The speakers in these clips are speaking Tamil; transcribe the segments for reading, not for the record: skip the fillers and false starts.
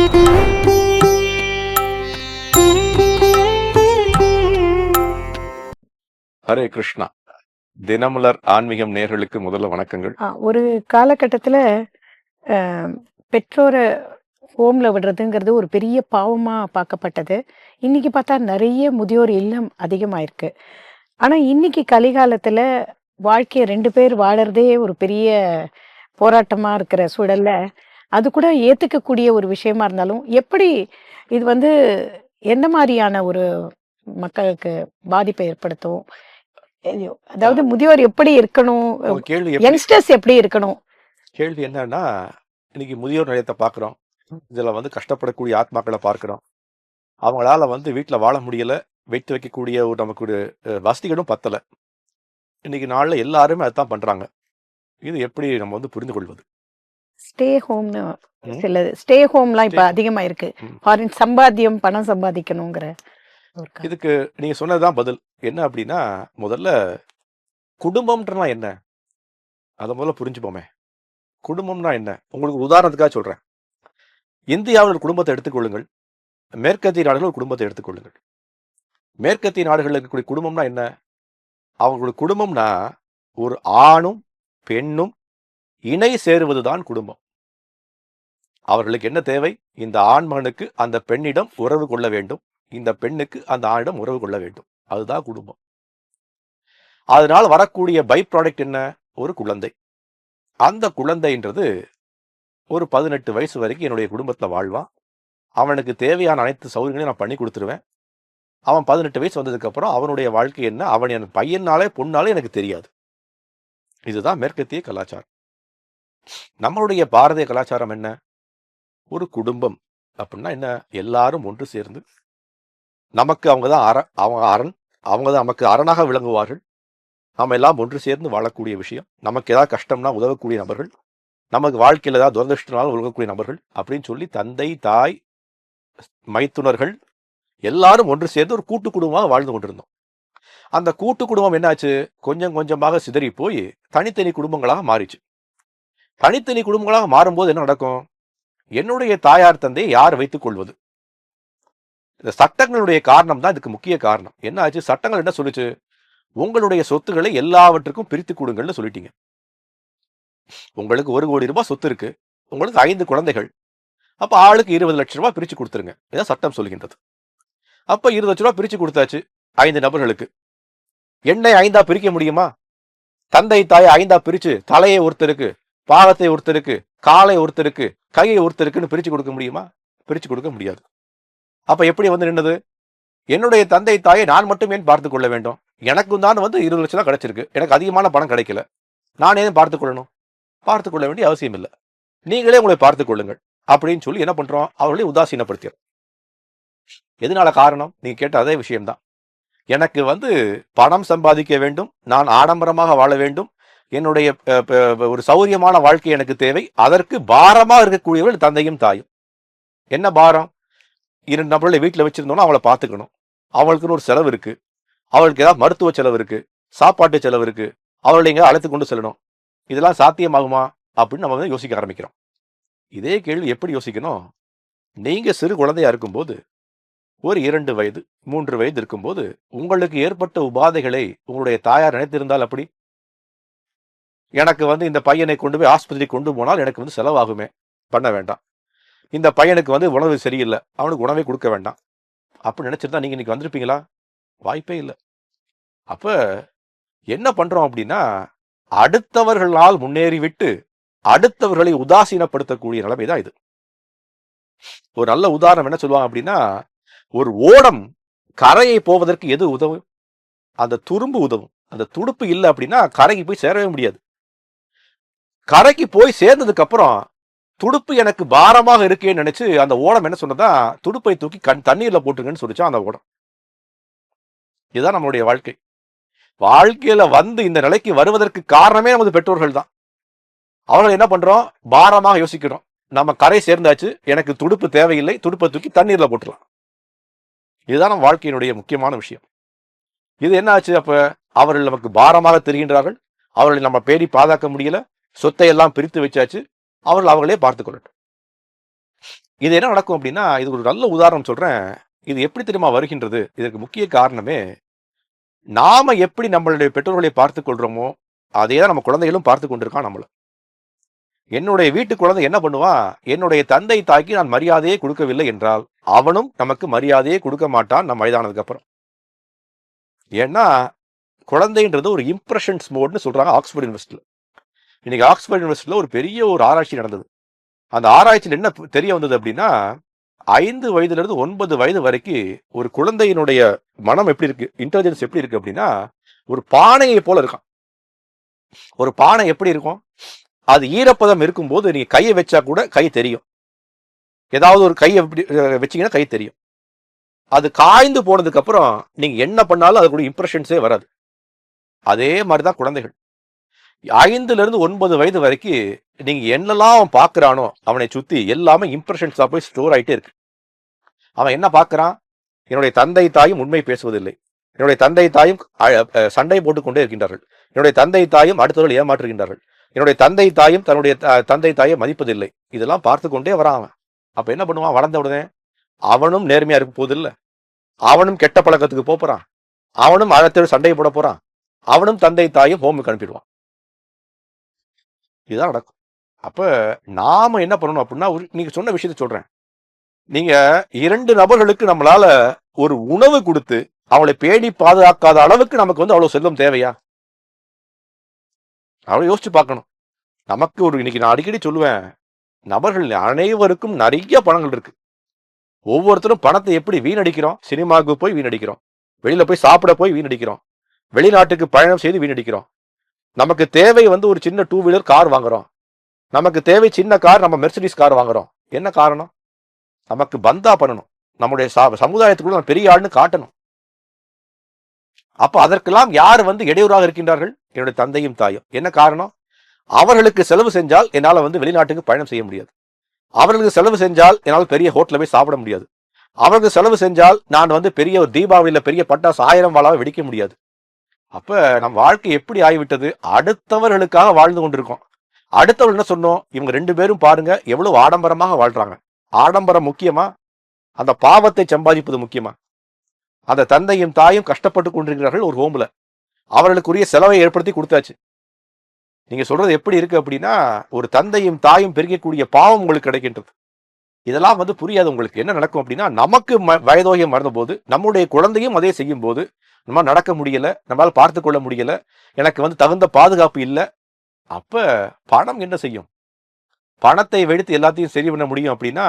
ஹரே கிருஷ்ணா. தினமலர் ஆன்மீகம் நேயர்களுக்கு முதல்ல வணக்கங்கள். ஒரு காலகட்டத்தில் பெற்றோரை ஹோமில் விடுறதுங்கிறது ஒரு பெரிய பாவமாக பார்க்கப்பட்டது. இன்னைக்கு பார்த்தா நிறைய முதியோர் இல்லம் அதிகமாயிருக்கு. ஆனால் இன்னைக்கு கலிகாலத்தில் வாழ்க்கையை 2 பேர் வாழறதே ஒரு பெரிய போராட்டமாக இருக்கிற சூழல்ல அது கூட ஏற்றுக்கக்கூடிய ஒரு விஷயமா இருந்தாலும், எப்படி இது எந்த மாதிரியான ஒரு மக்களுக்கு பாதிப்பை ஏற்படுத்தும்? அதாவது முதியோர் எப்படி இருக்கணும், உங்க கேள்வி யங்ஸ்டர்ஸ் எப்படி இருக்கணும்? கேள்வி என்னன்னா, இன்னைக்கு முதியோர் நிலையத்தை பார்க்குறோம். இதில் கஷ்டப்படக்கூடிய ஆத்மாக்களை பார்க்குறோம். அவங்களால வீட்டில் வாழ முடியல, வைத்து வைக்கக்கூடிய ஒரு நமக்கு ஒரு வசதிகளும் பத்தலை. இன்னைக்கு நாளில் எல்லாருமே அதுதான் பண்ணுறாங்க. இது எப்படி நம்ம புரிந்து கொள்வது? ஸ்டே ஹோம்னு சிலது, ஸ்டே ஹோம்லாம் இப்போ அதிகமாக இருக்கு. ஃபாரின் சம்பாத்தியம், பணம் சம்பாதிக்கணுங்கிற இதுக்கு நீங்க சொன்னதுதான் பதில். என்ன அப்படின்னா, முதல்ல குடும்பம்ன்றனா என்ன, அதை முதல்ல புரிஞ்சுப்போமே. குடும்பம்னா என்ன? உங்களுக்கு உதாரணத்துக்காக சொல்றேன். இந்தியாவில் ஒரு குடும்பத்தை எடுத்துக்கொள்ளுங்கள், மேற்கத்திய நாடுகள் ஒரு குடும்பத்தை எடுத்துக்கொள்ளுங்கள். மேற்கத்திய நாடுகளில் இருக்கக்கூடிய குடும்பம்னா என்ன? அவங்களுடைய குடும்பம்னா ஒரு ஆணும் பெண்ணும் இணை சேருவதுதான் குடும்பம். அவர்களுக்கு என்ன தேவை? இந்த ஆண்மகனுக்கு அந்த பெண்ணிடம் உறவு கொள்ள வேண்டும், இந்த பெண்ணுக்கு அந்த ஆணிடம் உறவு கொள்ள வேண்டும். அதுதான் குடும்பம். அதனால் வரக்கூடிய பை ப்ராடக்ட் என்ன? ஒரு குழந்தை. அந்த குழந்தைன்றது ஒரு 18 வயசு வரைக்கும் என்னுடைய குடும்பத்தில் வாழ்வான். அவனுக்கு தேவையான அனைத்து சௌகரியங்களையும் நான் பண்ணி கொடுத்துருவேன். அவன் 18 வயசு வந்ததுக்கப்புறம் அவனுடைய வாழ்க்கை என்ன, அவன் என் பையனாலே பொண்ணாலே எனக்கு தெரியாது. இதுதான் மேற்கத்திய கலாச்சாரம். நம்மளுடைய பாரதிய கலாச்சாரம் என்ன? ஒரு குடும்பம் அப்படின்னா என்ன? எல்லாரும் ஒன்று சேர்ந்து, நமக்கு அவங்க தான் அரண், அவங்க தான் நமக்கு அரணாக விளங்குவார்கள். நம்ம எல்லாம் ஒன்று சேர்ந்து வாழக்கூடிய விஷயம். நமக்கு ஏதாவது கஷ்டம்னா உதவக்கூடிய நபர்கள், நமக்கு வாழ்க்கையில் ஏதாவது துரதிருஷ்டனாலும் உதவக்கூடிய நபர்கள் அப்படின்னு சொல்லி தந்தை, தாய், மைத்துனர்கள் எல்லாரும் ஒன்று சேர்ந்து ஒரு கூட்டு குடும்பமாக வாழ்ந்து கொண்டிருந்தோம். அந்த கூட்டு குடும்பம் என்னாச்சு? கொஞ்சம் கொஞ்சமாக சிதறி போய் தனித்தனி குடும்பங்களாக மாறிச்சு. தனித்தனி குடும்பங்களாக மாறும்போது என்ன நடக்கும்? என்னுடைய தாயார் தந்தையை யார் வைத்துக் கொள்வது? இந்த சட்டங்களுடைய காரணம் தான் இதுக்கு முக்கிய காரணம். என்ன ஆச்சு? சட்டங்கள் என்ன சொல்லுச்சு? உங்களுடைய சொத்துக்களை எல்லாவற்றுக்கும் பிரித்து கொடுங்கள்னு சொல்லிட்டீங்க. உங்களுக்கு 1 கோடி ரூபாய் சொத்து இருக்கு, உங்களுக்கு 5 குழந்தைகள், அப்ப ஆளுக்கு 20 லட்சம் ரூபாய் பிரிச்சு கொடுத்துருங்க. இதான் சட்டம் சொல்கின்றது. அப்ப 20 லட்சம் ரூபாய் பிரிச்சு கொடுத்தாச்சு 5 நபர்களுக்கு. எண்ணெய் 5ஆ பிரிக்க முடியுமா? தந்தை தாயை 5ஆ பிரிச்சு தலையை ஒருத்தருக்கு, பாகத்தை ஒருத்தருக்கு, காலை ஒருத்தருக்கு, கையை ஒருத்தருக்குன்னு பிரிச்சு கொடுக்க முடியுமா? பிரிச்சு கொடுக்க முடியாது. அப்ப எப்படி நின்னது? என்னுடைய தந்தை தாயை நான் மட்டும் ஏன் பார்த்து கொள்ள வேண்டும்? எனக்கும் தான் 20 லட்சம் தான் கிடைச்சிருக்கு, எனக்கு அதிகமான பணம் கிடைக்கல, நான் ஏன் பார்த்துக் கொள்ளணும்? பார்த்துக் கொள்ள வேண்டிய அவசியம் இல்லை, நீங்களே உங்களை பார்த்துக் கொள்ளுங்கள் அப்படின்னு சொல்லி என்ன பண்றோம்? அவர்களை உதாசீனப்படுத்திடும். எதனால காரணம்? நீங்க கேட்ட அதே விஷயம்தான். எனக்கு பணம் சம்பாதிக்க வேண்டும், நான் ஆடம்பரமாக வாழ வேண்டும், என்னுடைய ஒரு சௌரியமான வாழ்க்கை எனக்கு தேவை. அதற்கு பாரமாக இருக்கக்கூடியவர்கள் தந்தையும் தாயும். என்ன பாரம்? 2 நபர்களை வீட்டில் வச்சிருந்தோம்னா அவளை பார்த்துக்கணும், அவளுக்குன்னு ஒரு செலவு இருக்கு, அவளுக்கு ஏதாவது மருத்துவ செலவு இருக்கு, சாப்பாட்டு செலவு இருக்கு, அவர்களை எங்க அழைத்து கொண்டு செல்லணும். இதெல்லாம் சாத்தியமாகுமா அப்படின்னு நம்ம யோசிக்க ஆரம்பிக்கிறோம். இதே கேள்வி எப்படி யோசிக்கணும்? நீங்க சிறு குழந்தையா இருக்கும்போது, ஒரு 2 வயது 3 வயது இருக்கும்போது உங்களுக்கு ஏற்பட்ட உபாதைகளை உங்களுடைய தாயார் நினைத்திருந்தால் அப்படி? எனக்கு இந்த பையனை கொண்டு போய் ஆஸ்பத்திரி கொண்டு போனால் எனக்கு செலவாகுமே, பண்ண வேண்டாம். இந்த பையனுக்கு உணவு சரியில்லை, அவனுக்கு உணவே கொடுக்க வேண்டாம் அப்படின்னு நினைச்சிருந்தா நீங்க இன்னைக்கு வந்திருப்பீங்களா? வாய்ப்பே இல்லை. அப்ப என்ன பண்றோம் அப்படின்னா, அடுத்தவர்களால் முன்னேறிவிட்டு அடுத்தவர்களை உதாசீனப்படுத்தக்கூடிய நிலைமை தான் இது. ஒரு நல்ல உதாரணம் என்ன சொல்லுவாங்க அப்படின்னா, ஒரு ஓடம் கரையை போவதற்கு எது உதவும்? அந்த துரும்பு உதவும். அந்த துடுப்பு இல்லை அப்படின்னா கரைக்கு போய் சேரவே முடியாது. கரைக்கு போய் சேர்ந்ததுக்கு அப்புறம் துடுப்பு எனக்கு பாரமாக இருக்கேன்னு நினைச்சு அந்த ஓடம் என்ன சொன்னதா, துடுப்பை தூக்கி தண்ணீர்ல போட்டுங்கன்னு சொல்லிச்சா அந்த ஓடம். இதுதான் நம்மளுடைய வாழ்க்கை. வாழ்க்கையில இந்த நிலைக்கு வருவதற்கு காரணமே நமது பெற்றோர்கள் தான். அவர்கள் என்ன பண்றோம்? பாரமாக யோசிக்கிறோம். நம்ம கரை சேர்ந்தாச்சு, எனக்கு துடுப்பு தேவையில்லை, துடுப்பை தூக்கி தண்ணீர்ல போட்டுலாம். இதுதான் நம்ம வாழ்க்கையினுடைய முக்கியமான விஷயம். இது என்ன ஆச்சு? அப்ப அவர்கள் நமக்கு பாரமாக தெரிகின்றார்கள், அவர்களை நம்ம பேடி பாதுகாக்க முடியல, சொத்தை எல்லாம் பிரித்து வச்சாச்சு, அவர்கள் அவர்களே பார்த்துக் கொள்ளட்டும். இது என்ன நடக்கும் அப்படின்னா, இது ஒரு நல்ல உதாரணம் சொல்றேன். இது எப்படி தெரியுமா வருகின்றது? இதற்கு முக்கிய காரணமே, நாம எப்படி நம்மளுடைய பெற்றோர்களை பார்த்துக் கொள்றோமோ, அதே தான் நம்ம குழந்தைகளும் பார்த்துக் கொண்டிருக்கான் நம்மள. என்னுடைய வீட்டு குழந்தை என்ன பண்ணுவான்? என்னுடைய தந்தை, தாய்க்கு நான் மரியாதையே கொடுக்கவில்லை என்றால், அவனும் நமக்கு மரியாதையே கொடுக்க மாட்டான் நம்ம வயதானதுக்கு அப்புறம். ஏன்னா, குழந்தைன்றது ஒரு இம்ப்ரஷன்ஸ் மோட்னு சொல்றாங்க ஆக்ஸ்போர்ட் யூனிவர்சிட்டில. இன்னைக்கு ஆக்ஸ்போர்ட் யூனிவர்சிட்டில ஒரு பெரிய ஒரு ஆராய்ச்சி நடந்தது. அந்த ஆராய்ச்சியில் என்ன தெரிய வந்தது அப்படின்னா, 5 வயதிலிருந்து 9 வயது வரைக்கும் ஒரு குழந்தையினுடைய மனம் எப்படி இருக்கு, இன்டெலிஜென்ஸ் எப்படி இருக்கு அப்படின்னா, ஒரு பானையை போல இருக்கான். ஒரு பானை எப்படி இருக்கும்? அது ஈரப்பதம் இருக்கும்போது நீங்க கையை வச்சா கூட கை தெரியும். ஏதாவது ஒரு கையை வச்சீங்கன்னா கை தெரியும். அது காய்ந்து போனதுக்கு அப்புறம் நீங்க என்ன பண்ணாலும் அது கூட இம்ப்ரெஷன்ஸே வராது. அதே மாதிரிதான் குழந்தைகள். 5ல இருந்து 9 வயது வரைக்கும் நீங்க என்னெல்லாம் அவன் பார்க்கறானோ அவனை சுத்தி எல்லாமே இம்ப்ரெஷன்ஸா போய் ஸ்டோர் ஆயிட்டே இருக்கு. அவன் என்ன பார்க்கறான்? என்னுடைய தந்தை தாயும் உண்மை பேசுவதில்லை. என்னுடைய தந்தை தாயும் சண்டை போட்டுக் கொண்டே இருக்கின்றார்கள். என்னுடைய தந்தை தாயும் அடுத்தவர்கள் ஏமாற்றுகின்றார்கள். என்னுடைய தந்தை தாயும் தன்னுடைய தந்தை தாயை மதிப்பதில்லை. இதெல்லாம் பார்த்து கொண்டே வரான் அவன். அப்ப என்ன பண்ணுவான்? வளர்ந்த உடனே அவனும் நேர்மையா இருக்க போதில்லை, அவனும் கெட்ட பழக்கத்துக்கு போறான், அவனும் அடுத்த சண்டையை போட போறான், அவனும் தந்தை தாயும் ஹோமுக்கு அனுப்பிடுவான். இதுதான் நடக்கும். அப்ப நாம என்ன பண்ணணும் அப்படின்னா, நீங்க சொன்ன விஷயத்த சொல்றேன். நீங்க 2 நபர்களுக்கு நம்மளால ஒரு உணவு கொடுத்து அவளை பேணி பாதுகாக்காத அளவுக்கு நமக்கு அவ்வளவு செல்வம் தேவையா? அவளை யோசிச்சு பார்க்கணும். நமக்கு இன்னைக்கு நான் அடிக்கடி சொல்லுவேன், நபர்கள் அனைவருக்கும் நிறைய பணங்கள் இருக்கு. ஒவ்வொருத்தரும் பணத்தை எப்படி வீணடிக்கிறோம்? சினிமாவுக்கு போய் வீணடிக்கிறோம், வெளியில போய் சாப்பிட போய் வீணடிக்கிறோம், வெளிநாட்டுக்கு பயணம் செய்து வீணடிக்கிறோம். நமக்கு தேவை ஒரு சின்ன 2 வீலர் கார் வாங்குறோம், நமக்கு தேவை சின்ன கார், நம்ம மெர்சிடிஸ் கார் வாங்குறோம். என்ன காரணம்? நமக்கு பந்தா பண்ணணும், நம்முடைய சமுதாயத்துக்குள்ள நம்ம பெரிய ஆள்னு காட்டணும். அப்ப அதற்கெல்லாம் யார் இடையூறாக இருக்கின்றார்கள்? என்னுடைய தந்தையும் தாயும். என்ன காரணம்? அவர்களுக்கு செலவு செஞ்சால் என்னால வெளிநாட்டுக்கு பயணம் செய்ய முடியாது. அவர்களுக்கு செலவு செஞ்சால் என்னால் பெரிய ஹோட்டல போய் சாப்பிட முடியாது. அவர்களுக்கு செலவு செஞ்சால் நான் பெரிய ஒரு தீபாவளியில பெரிய பட்டாசு 1000 வாழாவை வெடிக்க முடியாது. அப்ப நம் வாழ்க்கை எப்படி ஆகிவிட்டது? அடுத்தவர்களுக்காக வாழ்ந்து கொண்டிருக்கோம். அடுத்தவர்கள் என்ன சொன்னோம்? இவங்க 2 பேரும் பாருங்க எவ்வளவு ஆடம்பரமாக வாழ்றாங்க. ஆடம்பரம் முக்கியமா? அந்த பாவத்தை சம்பாதிப்பது முக்கியமா? அந்த தந்தையும் தாயும் கஷ்டப்பட்டு கொண்டிருக்கிறார்கள் ஒரு ஹோம்ல. அவர்களுக்குரிய செலவை ஏற்படுத்தி கொடுத்தாச்சு. நீங்க சொல்றது எப்படி இருக்கு அப்படின்னா, ஒரு தந்தையும் தாயும் பெருகக்கூடிய பாவம் உங்களுக்கு கிடைக்கின்றது. இதெல்லாம் புரியாது உங்களுக்கு. என்ன நடக்கும் அப்படின்னா, நமக்கு வயதோகியம் மறந்தபோது நம்முடைய குழந்தையும் அதே செய்யும் போது நம்ம நடக்க முடியல, நம்மளால பார்த்து கொள்ள முடியல, எனக்கு தகுந்த பாதுகாப்பு இல்லை. அப்ப பணம் என்ன செய்யும்? பணத்தை வெடித்து எல்லாத்தையும் சரி பண்ண முடியும் அப்படின்னா,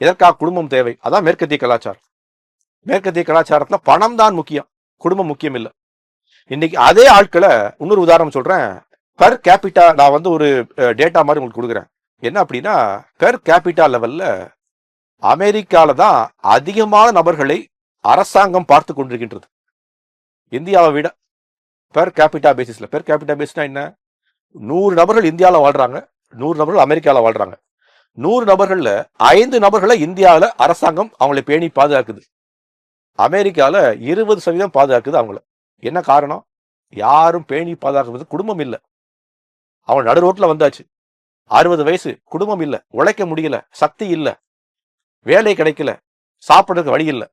எதற்காக குடும்பம் தேவை? அதான் மேற்கத்திய கலாச்சாரம். மேற்கத்திய கலாச்சாரத்துல பணம் தான் முக்கியம், குடும்பம் முக்கியம் இல்லை. இன்னைக்கு அதே ஆட்களை இன்னொரு உதாரணம் சொல்றேன். பெர் கேபிட்டா நான் ஒரு டேட்டா மாதிரி உங்களுக்கு கொடுக்குறேன். என்ன அப்படின்னா, பெர் கேபிட்டா லெவல்ல அமெரிக்கால தான் அதிகமான நபர்களை அரசாங்கம் பார்த்து கொண்டிருக்கின்றது இந்தியாவை விட. பெர் கேபிட்டா பேசிஸ்ல. பெர் கேபிட்டா பேஸ்னா என்ன? 100 நபர்கள் இந்தியாவில் வாழ்றாங்க, 100 நபர்கள் அமெரிக்காவில் வாழ்றாங்க. 100 நபர்கள்ல 5 நபர்களை இந்தியாவில் அரசாங்கம் அவங்களை பேணி பாதுகாக்குது. அமெரிக்கால 20% பாதுகாக்குது அவங்கள. என்ன காரணம்? யாரும் பேணி பாதுகாக்கிறது குடும்பம் இல்லை. அவன் நடு ரோட்ல வந்தாச்சு, 60 வயசு, குடும்பம் இல்லை, உழைக்க முடியல, சக்தி இல்லை, வேலை கிடைக்கல, சாப்பிட்றதுக்கு வழி இல்லை.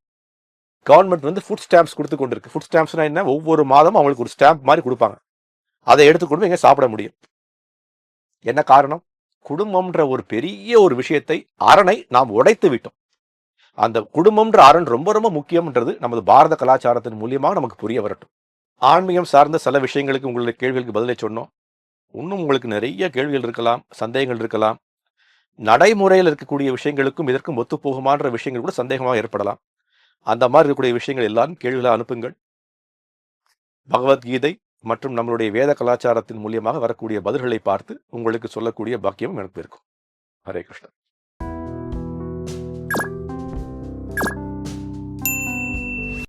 கவர்மெண்ட் ஃபுட் ஸ்டாம்ப்ஸ் கொடுத்து கொண்டிருக்கு. ஃபுட் ஸ்டாம்ப்ஸ்னா என்ன? ஒவ்வொரு மாதமும் அவங்களுக்கு ஒரு ஸ்டாம்ப் மாதிரி கொடுப்பாங்க. அதை எடுத்துக்கொண்டு எங்க சாப்பிட முடியும். என்ன காரணம்? குடும்பம்ன்ற ஒரு பெரிய ஒரு விஷயத்தை, அரணை நாம் உடைத்து விட்டோம். அந்த குடும்பம்ன்ற அரண் ரொம்ப ரொம்ப முக்கியம்ன்றது நமது பாரத கலாச்சாரத்தின் மூலியமாக நமக்கு புரிய வரட்டும். ஆன்மீகம் சார்ந்த சில விஷயங்களுக்கு உங்களுடைய கேள்விகளுக்கு பதிலை சொன்னோம். இன்னும் உங்களுக்கு நிறைய கேள்விகள் இருக்கலாம், சந்தேகங்கள் இருக்கலாம். நடைமுறையில் இருக்கக்கூடிய விஷயங்களுக்கும் இதற்கும் ஒத்துப்போகுமான்ற விஷயங்கள் கூட சந்தேகமாக ஏற்படலாம். அந்த மாதிரி இருக்கக்கூடிய விஷயங்கள் எல்லாரும் கேள்விகளை அனுப்புங்கள். பகவத்கீதை மற்றும் நம்மளுடைய வேத கலாச்சாரத்தின் மூலியமாக வரக்கூடிய பதில்களை பார்த்து உங்களுக்கு சொல்லக்கூடிய பாக்கியம் எனக்கு இருக்கும். ஹரே கிருஷ்ணா.